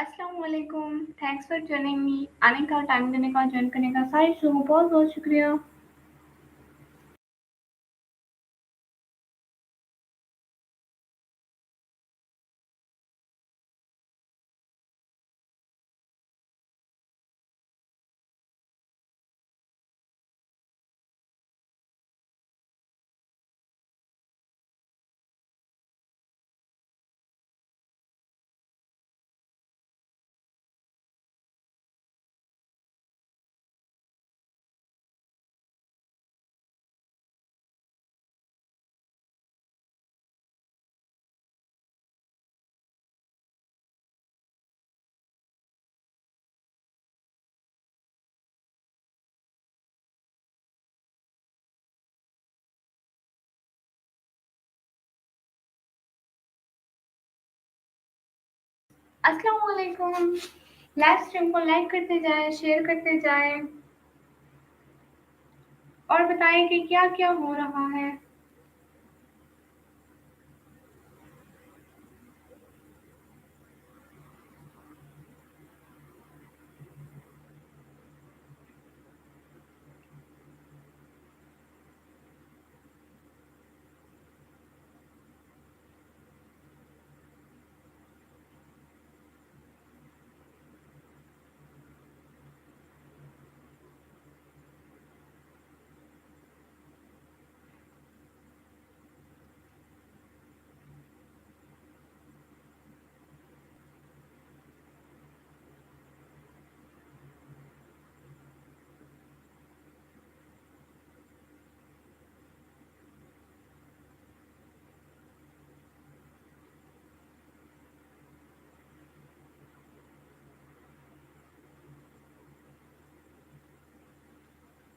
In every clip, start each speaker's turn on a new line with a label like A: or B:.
A: अस्सलाम वालेकुम। Thanks for joining me. आने का, टाइम देने का, जॉइन करने का, सारी चीज़ों का बहुत-बहुत शुक्रिया। अस्सलाम वालेकुम। लाइव स्ट्रीम को लाइक करते जाएँ, शेयर करते जाएँ और बताएँ कि क्या-क्या हो रहा है।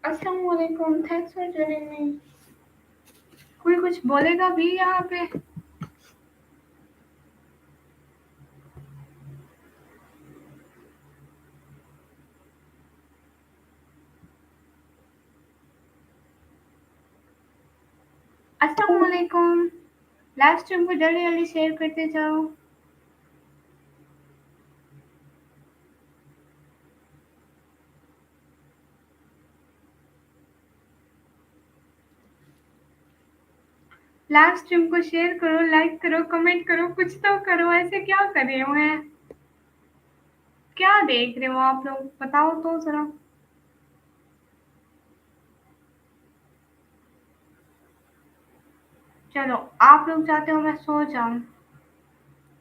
A: अस्सलाम वालेकुम। Thanks for joining me. कोई कुछ बोलेगा भी यहाँ पे? अस्सलाम वालेकुम। लाइव स्ट्रीम को जल्दी-जल्दी शेयर करते जाओ। लाइव स्ट्रीम को शेयर करो, लाइक करो, कमेंट करो, कुछ तो करो। ऐसे क्या कर रहे हो हैं? क्या देख रहे हो आप लोग? बताओ तो ज़रा। चलो, आप लोग चाहते हो मैं सो जाऊँ?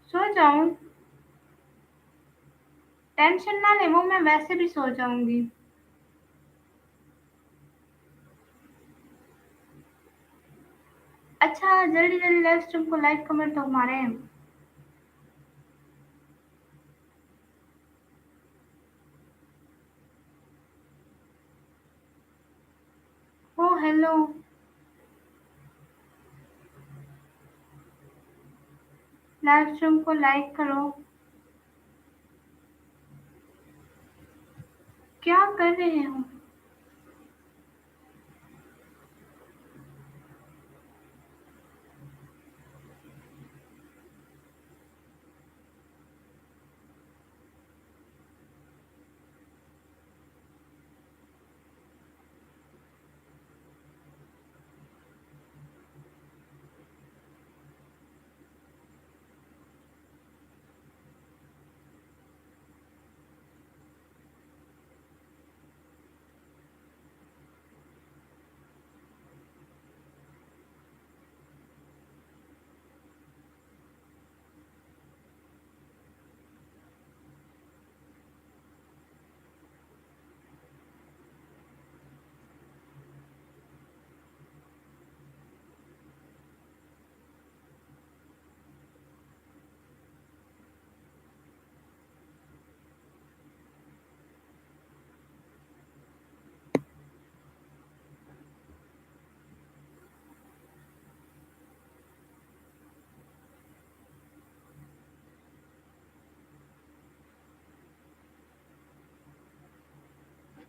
A: सो जाऊँ? टेंशन ना ले, वो मैं वैसे भी सो जाऊँगी। अच्छा, जल्दी-जल्दी लाइव स्ट्रीम को लाइक कमेंट तो मारें। Oh hello! लाइव स्ट्रीम को लाइक करो। क्या कर रहे हो?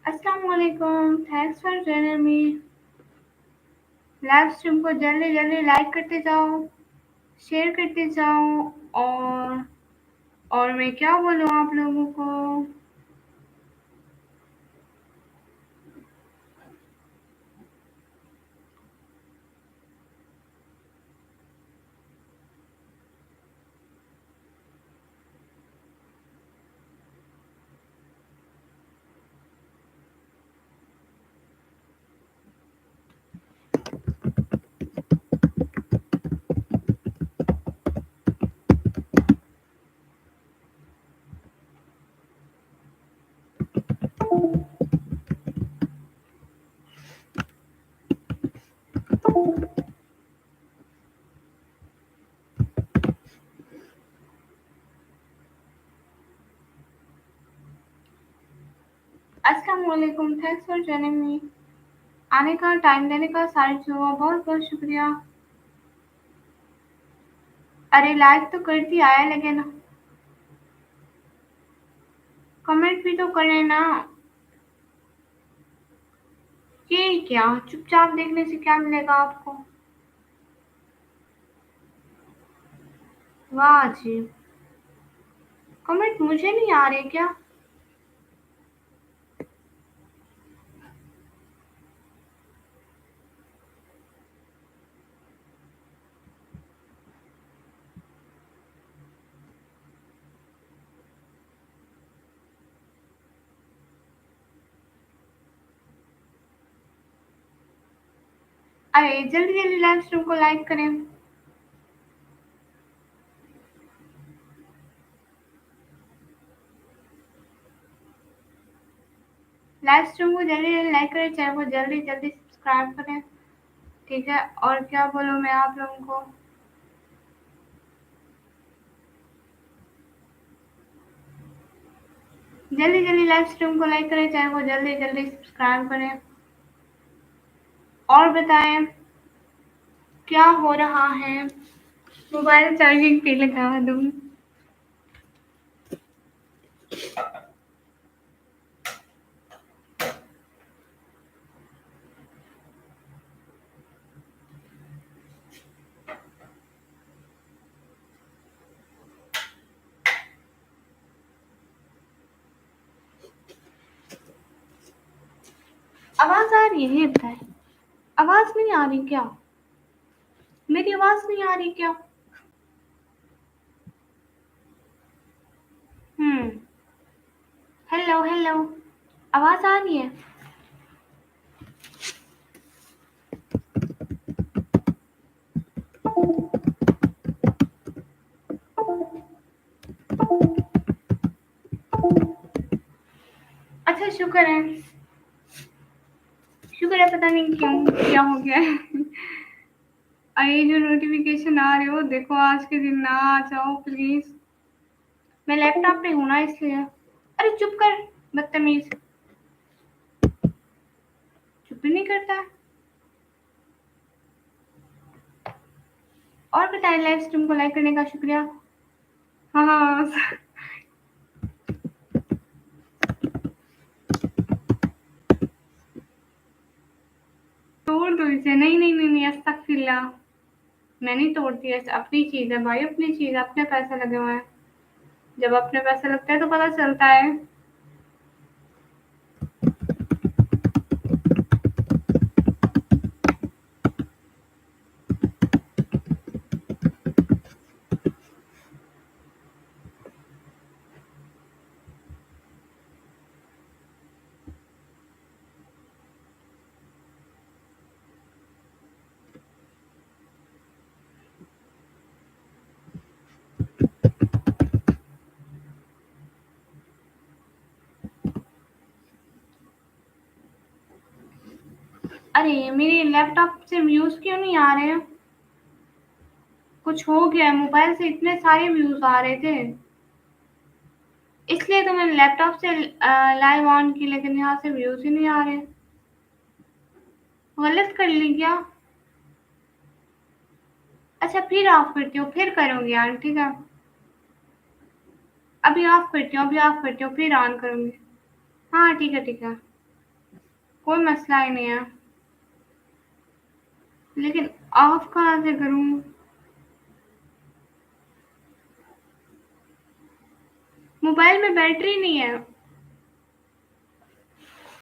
A: अस्सलाम वालेकुम। Thanks for joining me. Live stream को जल्दी-जल्दी लाइक करते जाओ, शेयर करते जाओ और और मैं क्या बोलूँ आप लोगों को। अस्सलाम वालेकुम, थैंक्स फॉर जॉइनिंग मी। आने का, टाइम देने का, सारी चीज़ों का बहुत बहुत शुक्रिया। अरे लाइक तो कर दिया है, लेकिन कमेंट भी तो करें ना। ये क्या, चुपचाप देखने से क्या मिलेगा आपको। वाह जी, कमेंट मुझे नहीं आ रहे क्या। अरे जल्दी जल्दी लाइव स्ट्रीम को लाइक करें। लाइव स्ट्रीम को जल्दी जल्दी लाइक करें, चैनल को जल्दी जल्दी सब्सक्राइब करें। ठीक है, और क्या बोलूँ मैं आप लोगों को। जल्दी जल्दी लाइव स्ट्रीम को लाइक करें, चैनल को जल्दी जल्दी सब्सक्राइब करें। और बताएं क्या हो रहा है। मोबाइल चार्जिंग पे लगा दूँ। आवाज आ रही है, ये बताएं। आवाज नहीं आ रही क्या। मेरी आवाज नहीं आ रही क्या। हम्म। हेलो हेलो, आवाज आ रही है। अच्छा शुक्र है। शुक्र है, पता नहीं क्यों क्या हो गया है। ये जो नोटिफिकेशन आ रही हो, देखो आज के दिन ना आ जाओ प्लीज। मैं लैपटॉप पे हूं ना, इसलिए। अरे चुप कर, बदतमीज। चुप ही नहीं करता है। और बताए, लाइव स्ट्रीम को लाइक करने का शुक्रिया। हाँ हाँ। तोड़ दो इसे। नहीं नहीं नहीं नहीं, अस्तगफिरुल्लाह। मैं नहीं तोड़ती, ऐसे अपनी चीज है भाई, अपनी चीज, अपने पैसे लगे हुए हैं। जब अपने पैसे लगते हैं तो पता चलता है। अरे मेरे लैपटॉप से व्यूज क्यों नहीं आ रहे हैं। कुछ हो गया है, मोबाइल से इतने सारे व्यूज आ रहे थे, इसलिए तो मैंने लैपटॉप से लाइव ऑन की, लेकिन यहाँ से व्यूज ही नहीं आ रहे। गलत कर ली क्या। अच्छा फिर ऑफ करती हूँ, फिर करूँगी यार, ठीक है। अभी ऑफ करती हूँ, अभी ऑफ करती हूँ, फिर ऑन करूँगी। हाँ ठीक है ठीक है, कोई मसला ही नहीं है। लेकिन ऑफ कहाँ से करूँ। मोबाइल में बैटरी नहीं है।